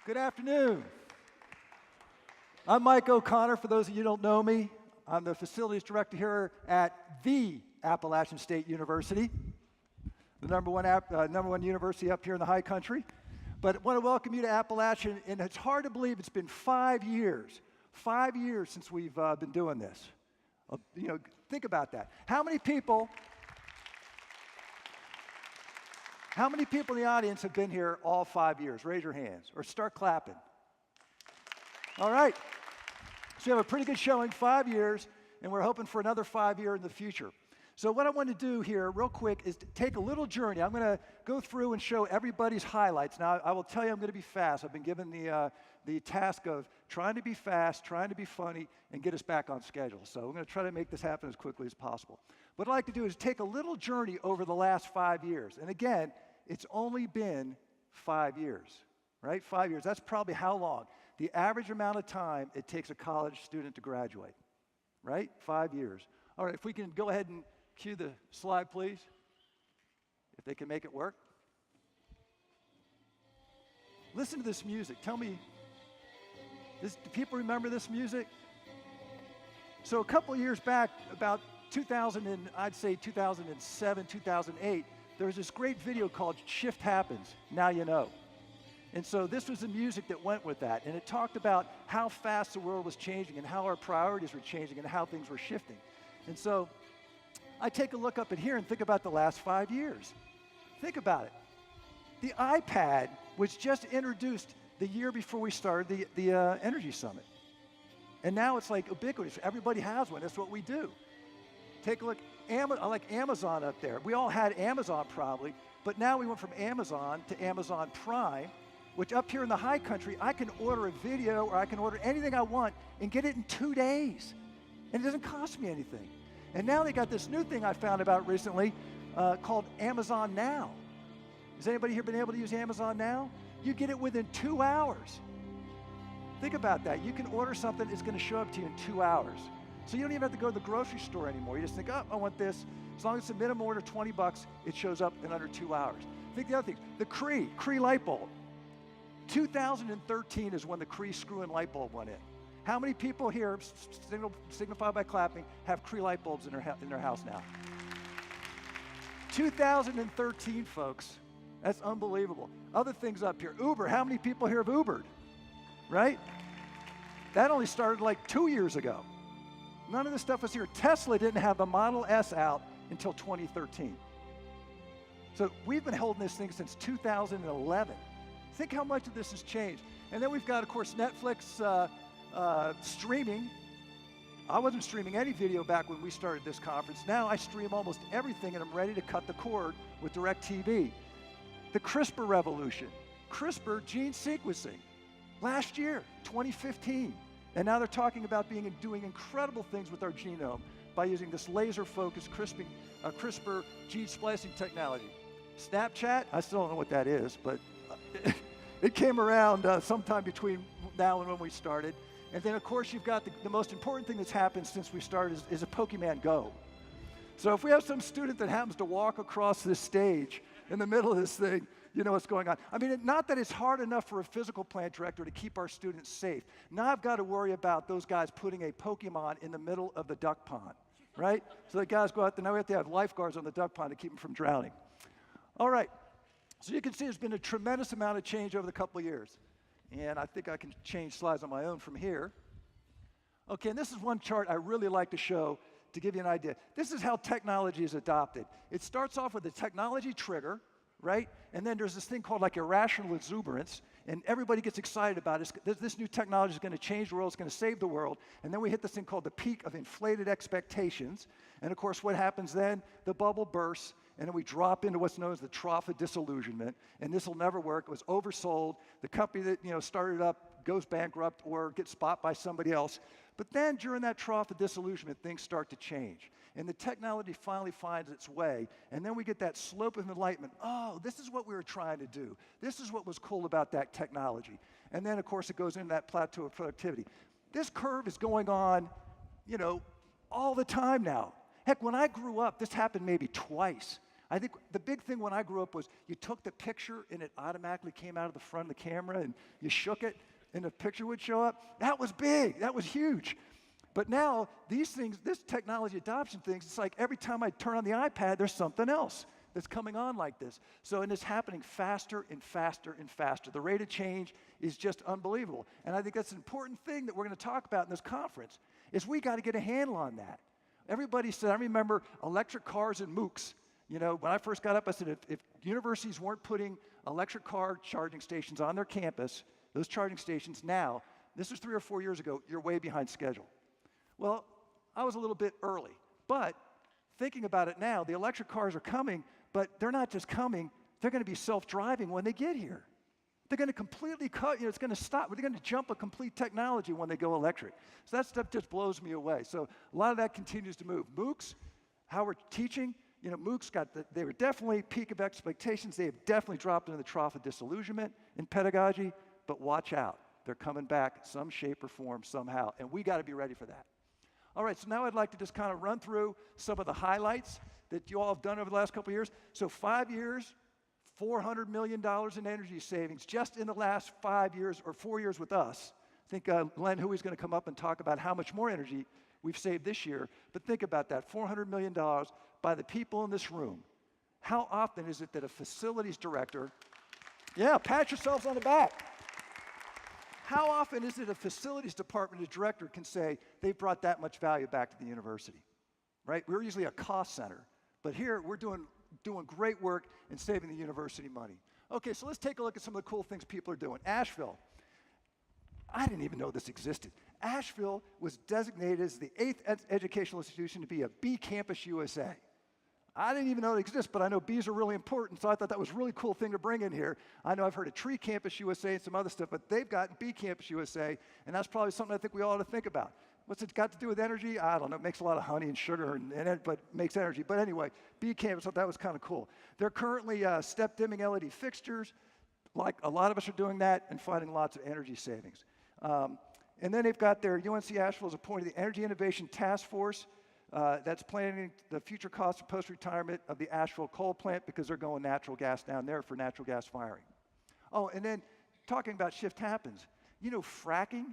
Good afternoon. I'm Mike O'Connor. For those of you who don't know me, I'm the facilities director here at the Appalachian State University, the number one university up here in the high country. But I want to welcome you to Appalachian, and it's hard to believe it's been 5 years since we've been doing this. Think about that. How many people in the audience have been here all 5 years? Raise your hands or start clapping. All right. So you have a pretty good showing, 5 years, and we're hoping for another 5 years in the future. So what I want to do here real quick is to take a little journey. I'm going to go through and show everybody's highlights. Now, I will tell you I'm going to be fast. I've been given the task of trying to be fast, trying to be funny, and get us back on schedule. So I'm going to try to make this happen as quickly as possible. What I'd like to do is take a little journey over the last 5 years. And again, it's only been 5 years, right? 5 years. That's probably how long? The average amount of time it takes a college student to graduate, right? 5 years. All right, if we can go ahead and cue the slide, please. If they can make it work. Listen to this music. Tell me, do people remember this music? So a couple of years back, about 2007, 2008, there was this great video called Shift Happens, Now You Know. And so this was the music that went with that. And it talked about how fast the world was changing and how our priorities were changing and how things were shifting. And so I take a look up at here and think about the last 5 years. Think about it. The iPad was just introduced the year before we started the Energy Summit. And now it's like ubiquitous. Everybody has one. That's what we do. Take a look. I like Amazon up there. We all had Amazon probably, but now we went from Amazon to Amazon Prime, which up here in the high country, I can order a video or I can order anything I want and get it in 2 days. And it doesn't cost me anything. And now they got this new thing I found about recently called Amazon Now. Has anybody here been able to use Amazon Now? You get it within 2 hours. Think about that. You can order something, it's going to show up to you in 2 hours. So you don't even have to go to the grocery store anymore. You just think, oh, I want this. As long as it's a minimum order, $20, it shows up in under 2 hours. Think the other thing, the Cree light bulb. 2013 is when the Cree screw-in light bulb went in. How many people here, signified by clapping, have Cree light bulbs in their house now? 2013, folks. That's unbelievable. Other things up here. Uber, how many people here have Ubered? Right? That only started like 2 years ago. None of this stuff was here. Tesla didn't have the Model S out until 2013. So we've been holding this thing since 2011. Think how much of this has changed. And then we've got, of course, Netflix streaming. I wasn't streaming any video back when we started this conference. Now I stream almost everything, and I'm ready to cut the cord with DirecTV. The CRISPR revolution. CRISPR gene sequencing. Last year, 2015. And now they're talking about doing incredible things with our genome by using this laser-focused CRISPR gene splicing technology. Snapchat, I still don't know what that is, but it came around sometime between now and when we started. And then, of course, you've got the most important thing that's happened since we started is a Pokemon Go. So if we have some student that happens to walk across this stage in the middle of this thing, you know what's going on. I mean, not that it's hard enough for a physical plant director to keep our students safe. Now I've got to worry about those guys putting a Pokemon in the middle of the duck pond, right? So the guys go out there, now we have to have lifeguards on the duck pond to keep them from drowning. All right, so you can see there's been a tremendous amount of change over the couple of years. And I think I can change slides on my own from here. Okay, and this is one chart I really like to show to give you an idea. This is how technology is adopted. It starts off with a technology trigger, right? And then there's this thing called like irrational exuberance, and everybody gets excited about it. This new technology is going to change the world, it's going to save the world. And then we hit this thing called the peak of inflated expectations. And of course, what happens then? The bubble bursts, and then we drop into what's known as the trough of disillusionment. And this will never work. It was oversold. The company that started up goes bankrupt or gets bought by somebody else. But then during that trough of disillusionment, things start to change. And the technology finally finds its way. And then we get that slope of enlightenment. Oh, this is what we were trying to do. This is what was cool about that technology. And then, of course, it goes into that plateau of productivity. This curve is going on, all the time now. Heck, when I grew up, this happened maybe twice. I think the big thing when I grew up was you took the picture and it automatically came out of the front of the camera and you shook it and the picture would show up. That was big, that was huge. But now these things, this technology adoption things, it's like every time I turn on the iPad, there's something else that's coming on like this. So, and it's happening faster and faster and faster. The rate of change is just unbelievable. And I think that's an important thing that we're going to talk about in this conference, is we got to get a handle on that. Everybody said, I remember electric cars and MOOCs. You know, when I first got up, I said, if universities weren't putting electric car charging stations on their campus, those charging stations now, this was 3 or 4 years ago, you're way behind schedule. Well, I was a little bit early, but thinking about it now, the electric cars are coming, but they're not just coming, they're going to be self-driving when they get here. They're going to completely cut, it's going to stop. They're going to jump a complete technology when they go electric. So that stuff just blows me away. So a lot of that continues to move. MOOCs, how we're teaching, MOOCs they were definitely peak of expectations. They have definitely dropped into the trough of disillusionment in pedagogy, but watch out. They're coming back some shape or form somehow, and we got to be ready for that. All right, so now I'd like to just kind of run through some of the highlights that you all have done over the last couple of years. So 5 years, $400 million in energy savings just in the last 5 years or 4 years with us. I think Glenn Huey's going to come up and talk about how much more energy we've saved this year. But think about that, $400 million by the people in this room. How often is it that a facilities director, pat yourselves on the back. How often is it a facilities department director can say they've brought that much value back to the university, right? We're usually a cost center, but here we're doing great work in saving the university money. Okay, so let's take a look at some of the cool things people are doing. Asheville. I didn't even know this existed. Asheville was designated as the 8th educational institution to be a B Campus USA. I didn't even know it exists, but I know Bs are really important, so I thought that was a really cool thing to bring in here. I know I've heard of Tree Campus USA and some other stuff, but they've got B Campus USA, and that's probably something I think we all ought to think about. What's it got to do with energy? I don't know. It makes a lot of honey and sugar, but makes energy. But anyway, B Campus, I thought that was kind of cool. They're currently step dimming LED fixtures, like a lot of us are doing that, and finding lots of energy savings. And then they've got their UNC Asheville has appointed the Energy Innovation Task Force. That's planning the future costs of post-retirement of the Asheville coal plant because they're going natural gas down there for natural gas firing. Oh, and then talking about shift happens. Fracking,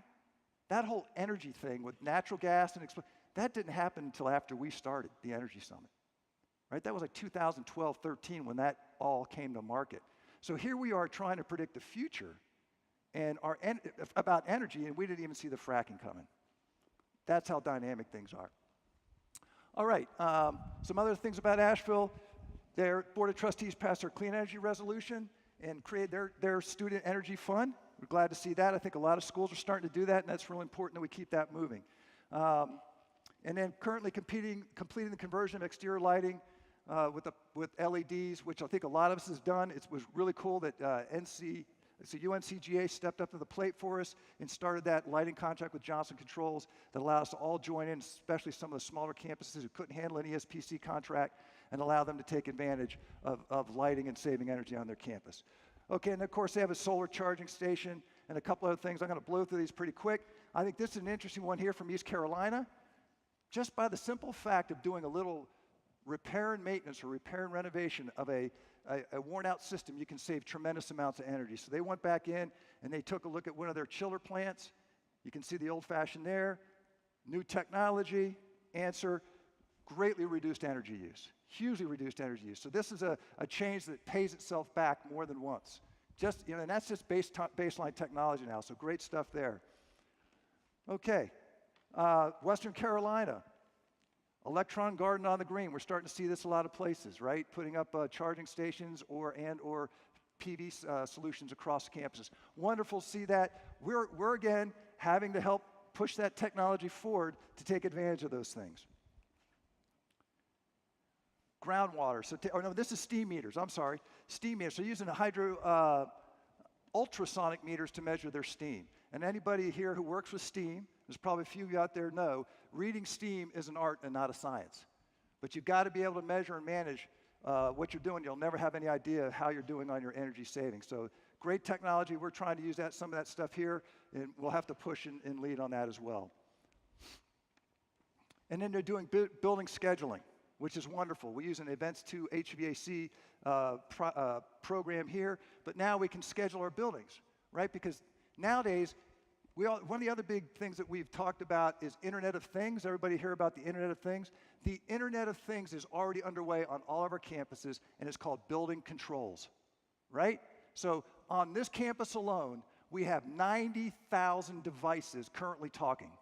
that whole energy thing with natural gas and that didn't happen until after we started the Energy Summit, right? That was like 2012, 13 when that all came to market. So here we are trying to predict the future and about energy, and we didn't even see the fracking coming. That's how dynamic things are. All right, some other things about Asheville. Their Board of Trustees passed their clean energy resolution and created their student energy fund. We're glad to see that. I think a lot of schools are starting to do that, and that's really important that we keep that moving. And then currently completing the conversion of exterior lighting with LEDs, which I think a lot of us has done. It was really cool that UNCGA stepped up to the plate for us and started that lighting contract with Johnson Controls that allowed us to all join in, especially some of the smaller campuses who couldn't handle an ESPC contract, and allow them to take advantage of lighting and saving energy on their campus. Okay, and of course they have a solar charging station and a couple other things. I'm going to blow through these pretty quick. I think this is an interesting one here from East Carolina. Just by the simple fact of doing a little repair and maintenance or repair and renovation of a worn out system, you can save tremendous amounts of energy. So they went back in and they took a look at one of their chiller plants. You can see the old fashioned there. New technology, answer, greatly reduced energy use, hugely reduced energy use. So this is a change that pays itself back more than once. And that's just baseline technology now, so great stuff there. Okay, Western Carolina. Electron Garden on the Green. We're starting to see this a lot of places, right? Putting up charging stations or PV solutions across campuses. Wonderful to see that. We're again having to help push that technology forward to take advantage of those things. Groundwater. This is steam meters. I'm sorry, steam meters. So using ultrasonic meters to measure their steam. And anybody here who works with steam, there's probably a few of you out there know, reading steam is an art and not a science. But you've got to be able to measure and manage what you're doing. You'll never have any idea how you're doing on your energy savings. So great technology. We're trying to use some of that stuff here, and we'll have to push and lead on that as well. And then they're doing building scheduling, which is wonderful. We use an Events2 HVAC program here, but now we can schedule our buildings, right? Because nowadays, one of the other big things that we've talked about is Internet of Things. Everybody hear about the Internet of Things? The Internet of Things is already underway on all of our campuses, and it's called building controls, right? So on this campus alone, we have 90,000 devices currently talking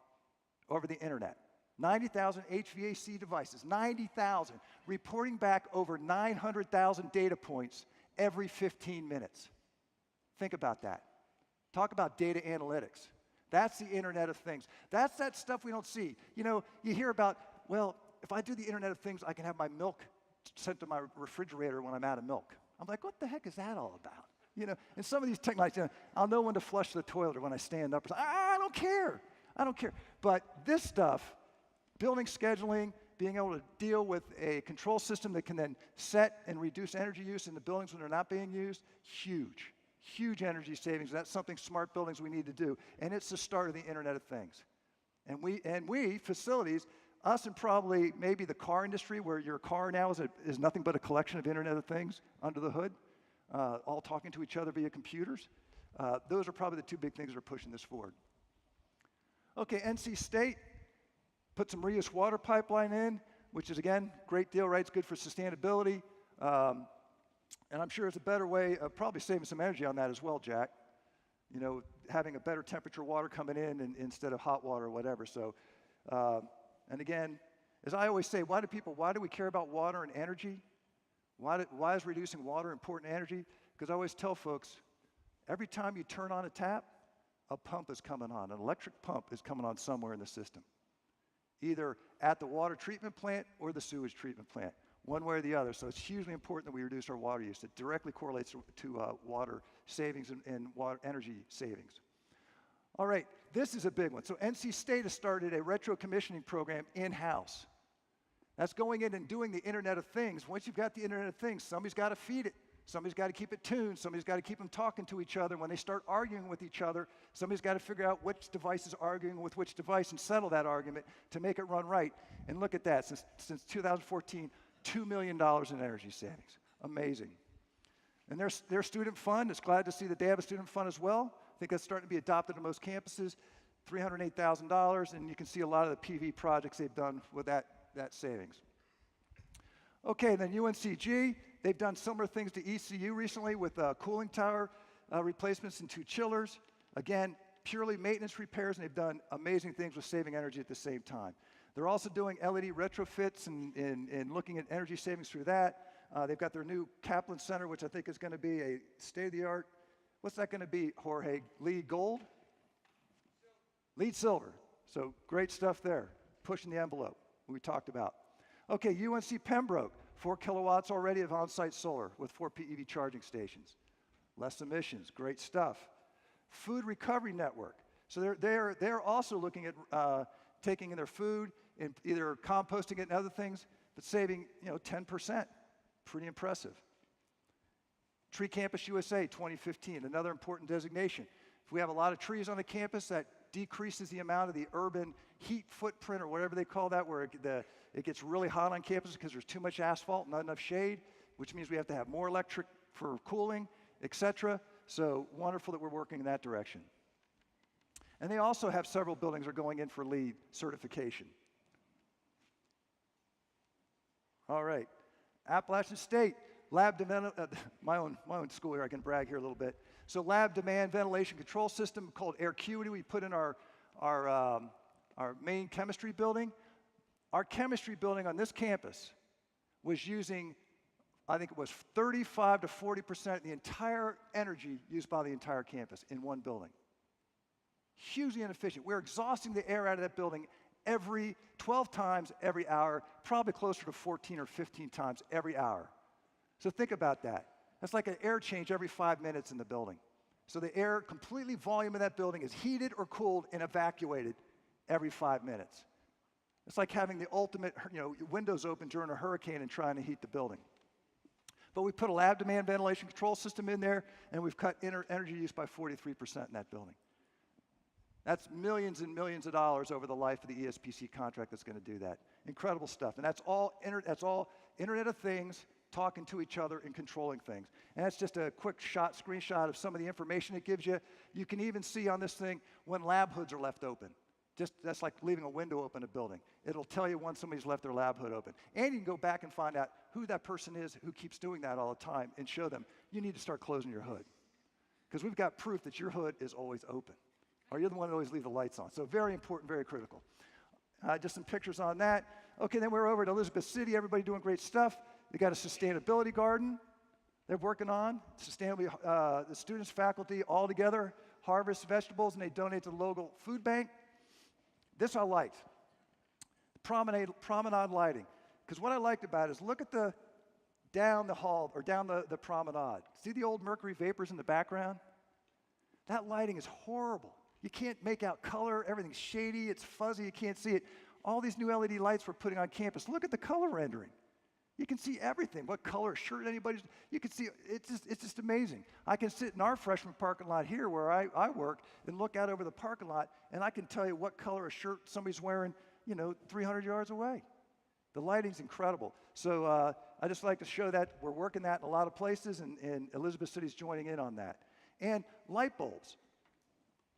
over the internet. 90,000 HVAC devices, 90,000, reporting back over 900,000 data points every 15 minutes. Think about that. Talk about data analytics. That's the Internet of Things. That's that stuff we don't see. You know, you hear about, well, if I do the Internet of Things, I can have my milk sent to my refrigerator when I'm out of milk. I'm like, what the heck is that all about? You know, and some of these technologies, you know, I'll know when to flush the toilet or when I stand up. I don't care. I don't care. But this stuff, building scheduling, being able to deal with a control system that can then set and reduce energy use in the buildings when they're not being used, huge. Huge energy savings. That's something smart buildings we need to do. And it's the start of the Internet of Things. And we facilities, us and probably maybe the car industry, where your car now is nothing but a collection of Internet of Things under the hood, all talking to each other via computers. Those are probably the two big things that are pushing this forward. Okay, NC State put some reuse water pipeline in, which is, again, great deal, right? It's good for sustainability. And I'm sure it's a better way of probably saving some energy on that as well, Jack. You know, having a better temperature water coming in instead of hot water or whatever. So, and again, as I always say, why do we care about water and energy? Why is reducing water important energy? Because I always tell folks, every time you turn on a tap, a pump is coming on. An electric pump is coming on somewhere in the system, either at the water treatment plant or the sewage treatment plant, one way or the other. So it's hugely important that we reduce our water use. It directly correlates to water savings and water energy savings. All right, this is a big one. So NC State has started a retro commissioning program in-house. That's going in and doing the Internet of Things. Once you've got the Internet of Things, somebody's got to feed it. Somebody's got to keep it tuned. Somebody's got to keep them talking to each other. When they start arguing with each other, somebody's got to figure out which device is arguing with which device and settle that argument to make it run right. And look at that. Since 2014, $2 million in energy savings. Amazing. And their student fund, it's glad to see that they have a student fund as well. I think that's starting to be adopted at most campuses. $308,000, and you can see a lot of the PV projects they've done with that savings. Okay, then UNCG, they've done similar things to ECU recently with cooling tower replacements and 2 chillers. Again, purely maintenance repairs, and they've done amazing things with saving energy at the same time. They're also doing LED retrofits and looking at energy savings through that. They've got their new Kaplan Center, which I think is going to be a state-of-the-art, what's that going to be, Jorge? LEED Gold? LEED Silver. So great stuff there, pushing the envelope we talked about. Okay, UNC Pembroke, 4 kilowatts already of on-site solar with 4 PEV charging stations. Less emissions, great stuff. Food Recovery Network. So they're also looking at taking in their food and either composting it and other things, but saving 10%. Pretty impressive. Tree Campus USA 2015, another important designation. If we have a lot of trees on the campus, that decreases the amount of the urban heat footprint or whatever they call that, where it gets really hot on campus because there's too much asphalt, not enough shade, which means we have to have more electric for cooling, etc. So wonderful that we're working in that direction. And they also have several buildings that are going in for LEED certification. All right, Appalachian State, my own school here, I can brag here a little bit. So lab demand ventilation control system called Aircuity we put in our main chemistry building. Our chemistry building on this campus was using, I think it was 35 to 40% of the entire energy used by the entire campus in one building. Hugely inefficient. We're exhausting the air out of that building 12 times every hour, probably closer to 14 or 15 times every hour. So think about that. That's like an air change every 5 minutes in the building. So the air, completely volume of that building is heated or cooled and evacuated every 5 minutes. It's like having the ultimate, windows open during a hurricane and trying to heat the building. But we put a lab demand ventilation control system in there, and we've cut energy use by 43% in that building. That's millions and millions of dollars over the life of the ESPC contract that's going to do that. Incredible stuff. And that's all Internet of Things, talking to each other and controlling things. And that's just a quick screenshot of some of the information it gives you. You can even see on this thing when lab hoods are left open. That's like leaving a window open in a building. It'll tell you when somebody's left their lab hood open. And you can go back and find out who that person is who keeps doing that all the time and show them, you need to start closing your hood. Because we've got proof that your hood is always open. Or you're the one that always leave the lights on. So very important, very critical. Just some pictures on that. Okay, then we're over at Elizabeth City. Everybody doing great stuff. They got a sustainability garden they're working on. Sustainability, the students, faculty, all together harvest vegetables and they donate to the local food bank. This I liked. Promenade lighting. Because what I liked about it is look at down the hall or down the promenade. See the old mercury vapors in the background? That lighting is horrible. You can't make out color. Everything's shady. It's fuzzy. You can't see it. All these new LED lights we're putting on campus. Look at the color rendering. You can see everything. What color shirt anybody's. You can see. It's just amazing. I can sit in our freshman parking lot here where I work and look out over the parking lot, and I can tell you what color a shirt somebody's wearing, 300 yards away. The lighting's incredible. So I just like to show that we're working that in a lot of places, and Elizabeth City's joining in on that. And light bulbs.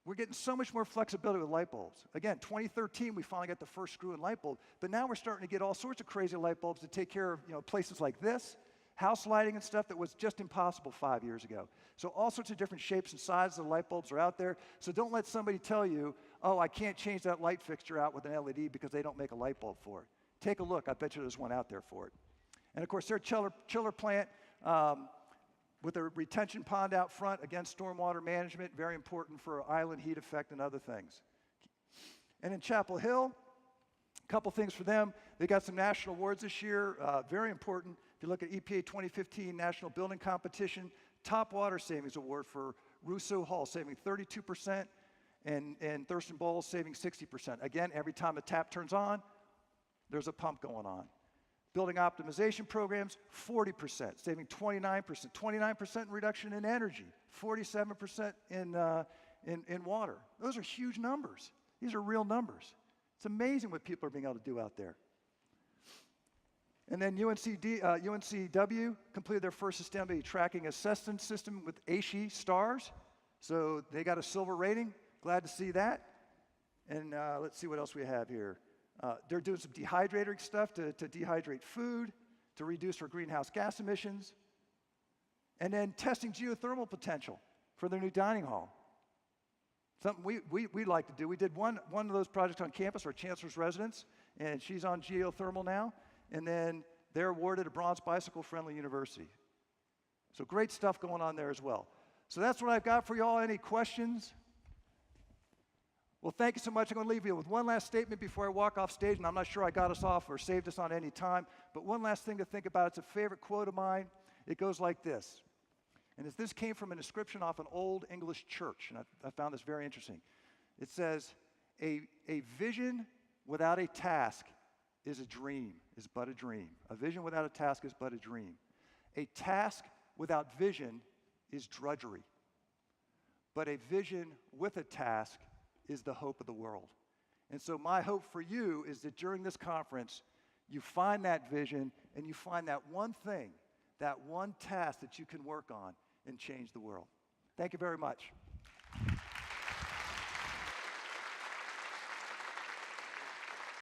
We're getting so much more flexibility with light bulbs. Again, 2013, we finally got the first screw-in light bulb, but now we're starting to get all sorts of crazy light bulbs to take care of places like this, house lighting and stuff that was just impossible 5 years ago. So all sorts of different shapes and sizes of light bulbs are out there. So don't let somebody tell you, oh, I can't change that light fixture out with an LED because they don't make a light bulb for it. Take a look. I bet you there's one out there for it. And of course, their chiller plant, with a retention pond out front, again, stormwater management, very important for island heat effect and other things. And in Chapel Hill, a couple things for them. They got some national awards this year, very important. If you look at EPA 2015 National Building Competition, top water savings award for Russo Hall, saving 32%, and Thurston Bowles saving 60%. Again, every time a tap turns on, there's a pump going on. Building optimization programs, 40%, saving 29%. 29% reduction in energy, 47% in water. Those are huge numbers. These are real numbers. It's amazing what people are being able to do out there. And then UNCW completed their first sustainability tracking assessment system with ASHE stars. So they got a silver rating. Glad to see that. And let's see what else we have here. They're doing some dehydrating stuff to dehydrate food, to reduce our greenhouse gas emissions, and then testing geothermal potential for their new dining hall. Something we like to do. We did one of those projects on campus, our chancellor's residence, and she's on geothermal now, and then they're awarded a bronze bicycle-friendly university. So great stuff going on there as well. So that's what I've got for you all. Any questions? Well, thank you so much. I'm going to leave you with one last statement before I walk off stage, and I'm not sure I got us off or saved us on any time, but one last thing to think about. It's a favorite quote of mine. It goes like this, and this came from an inscription off an old English church, and I found this very interesting. It says, a vision without a task is but a dream. A vision without a task is but a dream. A task without vision is drudgery, but a vision with a task is the hope of the world. And so my hope for you is that during this conference, you find that vision and you find that one thing, that one task that you can work on and change the world. Thank you very much.